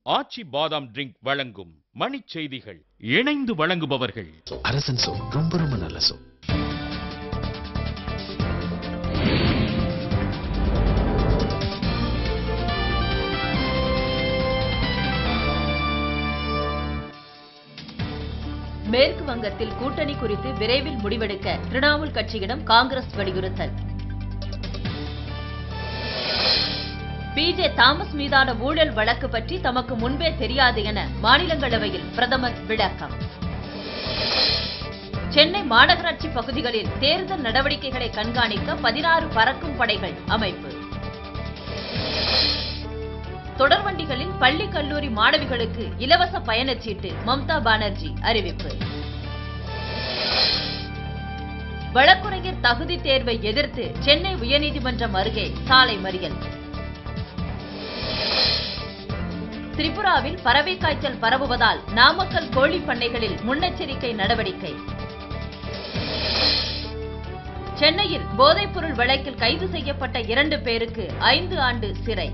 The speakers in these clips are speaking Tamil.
ஆச்சி பாதாம் ட்ரிங்க் வழங்கும் மணிச் செய்திகள். இணைந்து வழங்குபவர்கள் அரசன் சோப். ரொம்ப ரொம்ப நல்ல சோப். மேற்கு வங்கத்தில் கூட்டணி குறித்து விரைவில் முடிவெடுக்க திரிணாமுல் கட்சியிடம் காங்கிரஸ் வலியுறுத்தல். பிஜே தாமஸ் மீதான ஊழல் வழக்கு பற்றி தமக்கு முன்பே தெரியாது என மாநிலங்களவையில் பிரதமர் விளக்கம். சென்னை மாநகராட்சி பகுதிகளில் தேர்தல் நடவடிக்கைகளை கண்காணிக்க 16 பறக்கும் படைகள் அமைப்பு. தொடர்வண்டிகளில் பள்ளி கல்லூரி மாணவிகளுக்கு இலவச பயணச்சீட்டு மம்தா பானர்ஜி அறிவிப்பு. வழக்குரைஞர் தகுதி தேர்வை எதிர்த்து சென்னை உயர்நீதிமன்றம் அருகே சாலை மறியல். திரிபுராவில் பறவை காய்ச்சல் பரவுவதால் நாமக்கல் கோழி பண்ணைகளில் முன்னெச்சரிக்கை நடவடிக்கை. சென்னையில் போதைப்பொருள் வழக்கில் கைது செய்யப்பட்ட 2 பேருக்கு 5 ஆண்டு சிறை.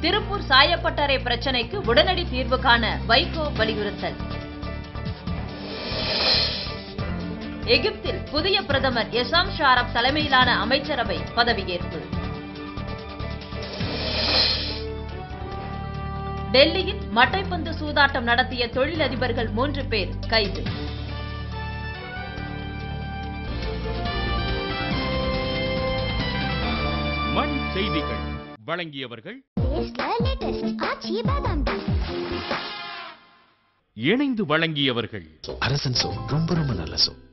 திருப்பூர் சாயப்பட்டறை பிரச்சினைக்கு உடனடி தீர்வு காண வைகோ வலியுறுத்தல். எகிப்தில் புதிய பிரதமர் எசாம் ஷாரப் தலைமையிலான அமைச்சரவை பதவியேற்பு. டெல்லியில் மட்டைப்பந்து சூதாட்டம் நடத்திய தொழிலதிபர்கள் 3 பேர் கைது. மணி செய்திகள் வழங்கியவர்கள் இணைந்து வழங்கியவர்கள் அரசன் சோப். ரொம்ப ரொம்ப நல்ல சோப்.